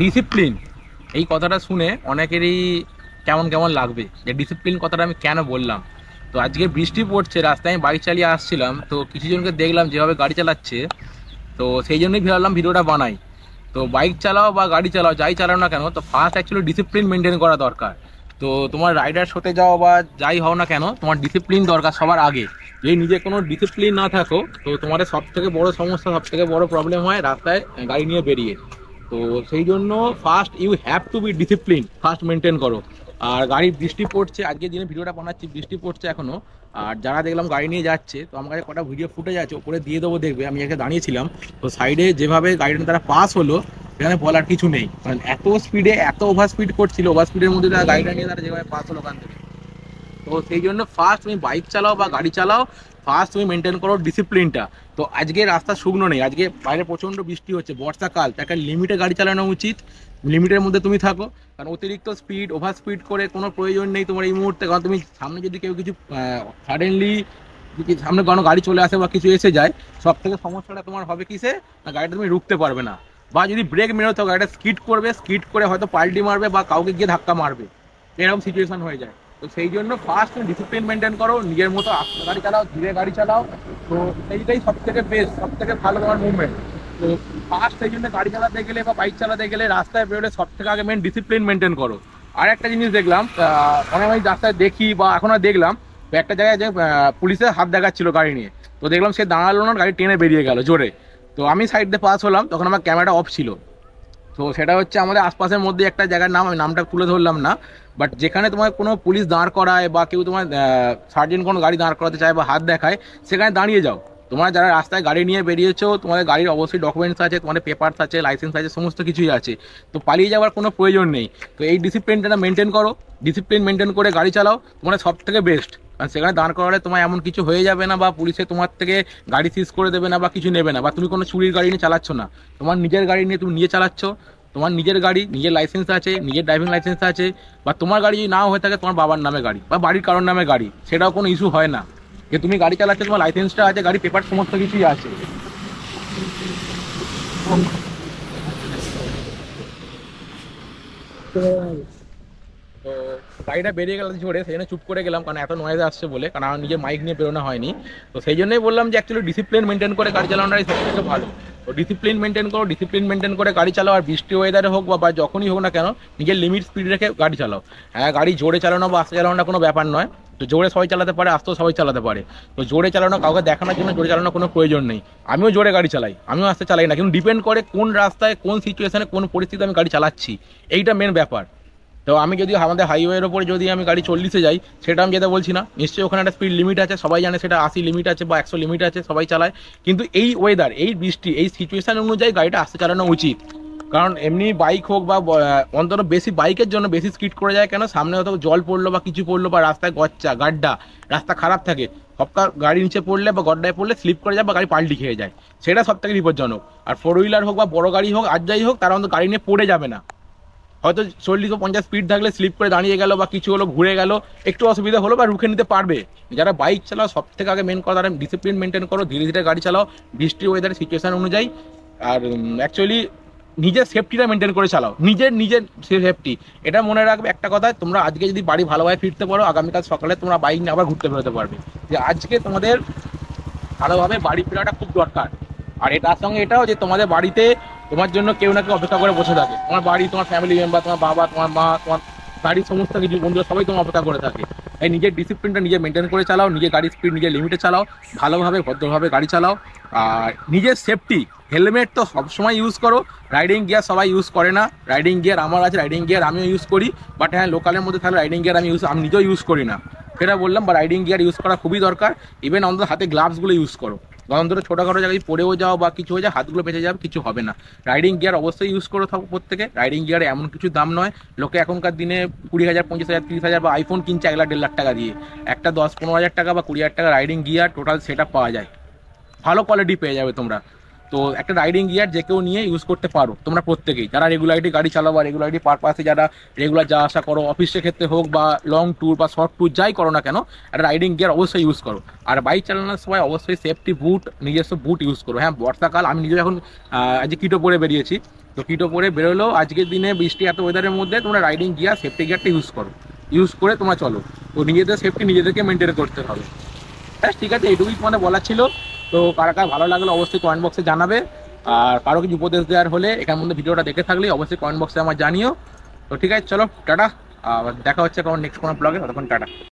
Discipline, এই কথাটা শুনে অনেকেরই কেমন কেমন লাগবে যে ডিসিপ্লিন কথাটা আমি কেন বললাম। তো আজকে বৃষ্টি পড়ছে, রাস্তায় আমি বাইক চালিয়ে আসছিলাম, তো কিছু জনকে দেখলাম যেভাবে গাড়ি চালাচ্ছে, তো সেই জন্যই ভাবলাম ভিডিওটা বানাই। তো বাইক চালাও বা গাড়ি চালাও, যাই চালাও না কেন, তো ফার্স্ট অ্যাকচুয়ালি ডিসিপ্লিন মেনটেন করা দরকার। তো তোমার রাইডার হতে যাও বা যাই হও না কেন, তোমার ডিসিপ্লিন দরকার সবার আগে। যদি নিজে কোনো ডিসিপ্লিন না থাকো, তো তোমাদের সব থেকে বড় সমস্যা, সব থেকে বড় প্রবলেম হয় রাস্তায় গাড়ি নিয়ে বেরিয়ে। তো সেই জন্য first you have to be discipline, first maintain করো। আর গাড়ি বৃষ্টি পড়ছে, আজকের দিনে ভিডিওটা বানাচ্ছি, বৃষ্টি পড়ছে এখনো। আর যারা দেখলাম গাড়ি নিয়ে যাচ্ছে, তো আমার কাছে কটা ভিডিও ফুটেজ আছে, ওপরে দিয়ে দেবো, দেখবে আমি এখানে দাঁড়িয়েছিলাম। তো সাইডে যেভাবে গাড়িটা তারা পাস হলো, এখানে বলার কিছু নেই, কারণ এত স্পিডে, এত ওভার স্পিড করছিল, ওভার স্পিডের মধ্যে তারা গাড়িটা নিয়ে তারা যেভাবে পাস হলো ওখান থেকে। তো সেই জন্য ফার্স্ট তুমি বাইক চালাও বা গাড়ি চালাও, ফার্স্ট তুমি মেনটেন করো ডিসিপ্লিনটা। তো আজকে রাস্তা শুকনো নেই, আজকে বাইরে প্রচণ্ড বৃষ্টি হচ্ছে, বর্ষাকাল, তাকে লিমিটে গাড়ি চালানো উচিত। লিমিটের মধ্যে তুমি থাকো, কারণ অতিরিক্ত স্পিড, ওভার স্পিড করে কোনো প্রয়োজন নেই তোমার এই মুহূর্তে। কারণ তুমি সামনে যদি কেউ কিছু সাডেনলি সামনে কোনো গাড়ি চলে আসে বা কিছু এসে যায়, সব থেকে সমস্যাটা তোমার হবে কিসে, না গাড়িটা তুমি রুখতে পারবে না। বা যদি ব্রেক মেরোতে হয়, গাড়িটা স্কিড করবে, স্কিড করে হয়তো পাল্টি মারবে বা কাউকে গিয়ে ধাক্কা মারবে, এরকম সিচুয়েশন হয়ে যায়। তো সেই জন্য ফার্স্ট তুমি ডিসিপ্লিন মেনটেন করো, নিজের মতো আস্তে গাড়ি চালাও, ধীরে গাড়ি চালাও। তো সেইটাই সব থেকে বেস্ট, সব থেকে ভালো তোমার মুভমেন্ট। তো ফার্স্ট সেই জন্য গাড়ি চালাতে গেলে বা বাইক চালাতে গেলে, রাস্তায় বেরোলে সব থেকে আগে মেন ডিসিপ্লিন মেনটেন করো। আর একটা জিনিস দেখলাম, অনেক আমি রাস্তায় দেখি বা এখনো দেখলাম, তো একটা জায়গায় যে পুলিশের হাত দেখাচ্ছিল গাড়ি নিয়ে, তো দেখলাম সে দাঁড়ালো না, গাড়ি টেনে বেরিয়ে গেল জোরে। তো আমি সাইড দিয়ে পাস হলাম, তখন আমার ক্যামেরাটা অফ ছিল। তো সেটা হচ্ছে আমাদের আশপাশের মধ্যে একটা জায়গার নাম, আমি নামটা তুলে ধরলাম না। বাট যেখানে তোমার কোনো পুলিশ দাঁড় করায় বা কেউ তোমার সার্জেন্ট কোনো গাড়ি দাঁড় করাতে চায় বা হাত দেখায়, সেখানে দাঁড়িয়ে যাও। তোমরা যারা রাস্তায় গাড়ি নিয়ে বেরিয়েছো, তোমাদের গাড়ির অবশ্যই ডকুমেন্টস আছে, তোমাদের পেপারস আছে, লাইসেন্স আছে, সমস্ত কিছুই আছে। তো পালিয়ে যাওয়ার কোনো প্রয়োজন নেই। তো এই ডিসিপ্লিনটা মেনটেন করো, ডিসিপ্লিন মেনটেন করে গাড়ি চালাও, তোমার সব থেকে বেস্ট। কারণ সেখানে দাঁড় করালে তোমার এমন কিছু হয়ে যাবে না, বা পুলিশে তোমার থেকে গাড়ি সিজ করে দেবে না বা কিছু নেবে না, বা তুমি কোনো চুরির গাড়ি নিয়ে চালাচ্ছ না, তোমার নিজের গাড়ি নিয়ে তুমি নিয়ে চালাচ্ছ। তোমার নিজের গাড়ি, নিজের লাইসেন্স আছে, নিজের ড্রাইভিং লাইসেন্স আছে, বা তোমার গাড়ি যদি নাও হয়ে থাকে, তোমার বাবার নামে গাড়ি বা বাড়ির কারোর নামে গাড়ি, সেটাও কোনো ইস্যু হয় না। যে তুমি গাড়ি চালাচ্ছ, তোমার লাইসেন্সটা আছে, গাড়ি পেপার সমস্ত কিছুই আছে। তো গাড়িটা বেরিয়ে গেল ঝরে, সেই জন্য চুপ করে গেলাম, কারণ এত নয়েজ আসছে বলে, কারণ আমার নিজে মাইক নিয়ে বেরোনো হয়নি। তো সেই জন্যই বললাম যে অ্যাকচুয়ালি ডিসিপ্লিন মেনটেন করে গাড়ি চালানোটাই সব থেকে ভালো। তো ডিসিপ্লিন মেনটেন করো, ডিসিপ্লিন মেনটেন করে গাড়ি চালাও। আর বৃষ্টি ওয়েদারে হোক বা যখনই হোক না কেন, নিজের লিমিট স্পিড রেখে গাড়ি চালাও। হ্যাঁ, গাড়ি জোরে চালানো বা আস্তে চালানোটা কোনো ব্যাপার নয়। তো জোরে সবাই চালাতে পারে, আস্তেও সবাই চালাতে পারে। তো জোরে চালানো, কাউকে দেখানোর জন্য জোরে চালানোর কোনো প্রয়োজন নেই। আমিও জোরে গাড়ি চালাই, আমিও আস্তে চালাই না, কিন্তু ডিপেন্ড করে কোন রাস্তায়, কোন সিচুয়েশনে, কোন পরিস্থিতিতে আমি গাড়ি চালাচ্ছি, এইটা মেন ব্যাপার। তো আমি যদি আমাদের হাইওয়ের ওপরে যদি আমি গাড়ি 40-এ যাই, সেটা আমি যেটা বলছি না, নিশ্চয়ই ওখানে একটা স্পিড লিমিট আছে, সবাই জানে সেটা 80 লিমিট আছে বা 100 লিমিট আছে, সবাই চালায়। কিন্তু এই ওয়েদার, এই বৃষ্টি, এই সিচুয়েশন অনুযায়ী গাড়িটা আস্তে চালানো উচিত। কারণ এমনি বাইক হোক বা অন্তত বেশি বাইকের জন্য বেশি স্কিড করে যায় কেন, সামনে হয়তো জল পড়লো বা কিছু পড়লো, বা রাস্তায় গচ্চা গাড্ডা, রাস্তা খারাপ থাকে, হপকা গাড়ি নিচে পড়লে বা গড্ডায় পড়লে স্লিপ করে যায় বা গাড়ি পাল্টি খেয়ে যায়, সেটা সব থেকে বিপজ্জনক। আর 4 হুইলার হোক বা বড় গাড়ি হোক, আর যাই হোক, তারা অন্তত গাড়ি নিয়ে পড়ে যাবে না। হয়তো 40-50 স্পিড থাকলে স্লিপ করে দাঁড়িয়ে গেল বা কিছু হলো, ঘুরে গেল, একটু অসুবিধা হলো, বা রুখে নিতে পারবে। যারা বাইক চালাও, সব থেকে আগে মেন কথা, তারা ডিসিপ্লিন মেনটেন করো, ধীরে ধীরে গাড়ি চালাও, বৃষ্টি ওয়েদার সিচুয়েশন অনুযায়ী। আর অ্যাকচুয়ালি নিজের সেফটিটা মেনটেন করে চালাও, নিজের নিজের সেফটি। এটা মনে রাখবে একটা কথা, তোমরা আজকে যদি বাড়ি ভালোভাবে ফিরতে পারো, আগামীকাল সকালে তোমরা বাইক নিয়ে আবার ঘুরতে বেরোতে পারবে। যে আজকে তোমাদের ভালোভাবে বাড়ি ফেরাটা খুব দরকার। আর এটার সঙ্গে এটাও যে তোমাদের বাড়িতে তোমার জন্য কেউ না কেউ অপেক্ষা করে বসে থাকে, তোমার বাড়ি, তোমার ফ্যামিলি মেম্বার, তোমার বাবা, তোমার মা, তোমার বাড়ির সমস্ত কিছু বন্ধুরা, সবাই তোমার অপেক্ষা করে থাকে। তাই নিজের ডিসিপ্লিনটা নিজে মেনটেন করে চালাও, নিজের গাড়ির স্পিড নিজের লিমিটে চালাও, ভালোভাবে ভদ্রভাবে গাড়ি চালাও। আর নিজের সেফটি, হেলমেট তো সবসময় ইউজ করো। রাইডিং গিয়ার সবাই ইউজ করে না, রাইডিং গিয়ার আমার আছে, রাইডিং গিয়ার আমিও ইউজ করি। বাট হ্যাঁ, লোকালের মধ্যে থাকলে রাইডিং গিয়ার আমি নিজেও ইউজ করি না, সেটা বললাম। বা রাইডিং গিয়ার ইউজ করা খুবই দরকার। ইভেন অন্তত হাতে গ্লাভসগুলো ইউজ করো, কারণ ধরো ছোটোখাটো জায়গায় পড়েও যাও বা কিছু হয়ে যায়, হাতগুলো বেঁচে যাবে, কিছু হবে না। রাইডিং গিয়ার অবশ্যই ইউজ করে থাকো প্রত্যেকে। রাইডিং গিয়ারে এমন কিছু দাম নয়, লোকে এখনকার দিনে 20,000, 25,000, 30,000 বা আইফোন কিনছে 1 লাখ 1.5 লাখ টাকা দিয়ে। একটা 10-15 হাজার টাকা বা 20,000 টাকা রাইডিং গিয়ার টোটাল সেট পাওয়া যায়, ভালো কোয়ালিটি পেয়ে যাবে তোমরা। তো একটা রাইডিং গিয়ার যে কেউ নিয়ে ইউজ করতে পারো তোমরা প্রত্যেকেই, যারা রেগুলারিটি গাড়ি চালাও বা রেগুলারিটি পারপাসে যারা রেগুলার যাওয়া আসা করো, অফিসের ক্ষেত্রে হোক বা লং ট্যুর বা শর্ট ট্যুর যাই করো না কেন, একটা রাইডিং গিয়ার অবশ্যই ইউজ করো। আর বাইক চালানোর সময় অবশ্যই সেফটি বুট, নিজস্ব বুট ইউজ করো। হ্যাঁ, বর্ষাকাল, আমি নিজে এখন আজকে কিটো পরে বেরিয়েছি, তো কিটো পরে বেরোলো। আজকের দিনে বৃষ্টি এত ওয়েদারের মধ্যে তোমরা রাইডিং গিয়ার সেফটি গিয়ারটা ইউজ করো, ইউজ করে তোমরা চলো। তো নিজেদের সেফটি নিজেদেরকে মেনটেন করতে হবে। হ্যাঁ ঠিক আছে, এইটুকুই তোমাদের বলার ছিল। তো কার কার ভালো লাগলো অবশ্যই কমেন্ট বক্সে জানাবে। আর কারো কিছু উপদেশ দেওয়ার হলে এখানের মধ্যে ভিডিওটা দেখে থাকলে অবশ্যই কমেন্ট বক্সে আমার জানিও। তো ঠিক আছে, চলো টাটা। আবার দেখা হচ্ছে কোনো নেক্সট কোনো ব্লগে, ততক্ষণ টাটা।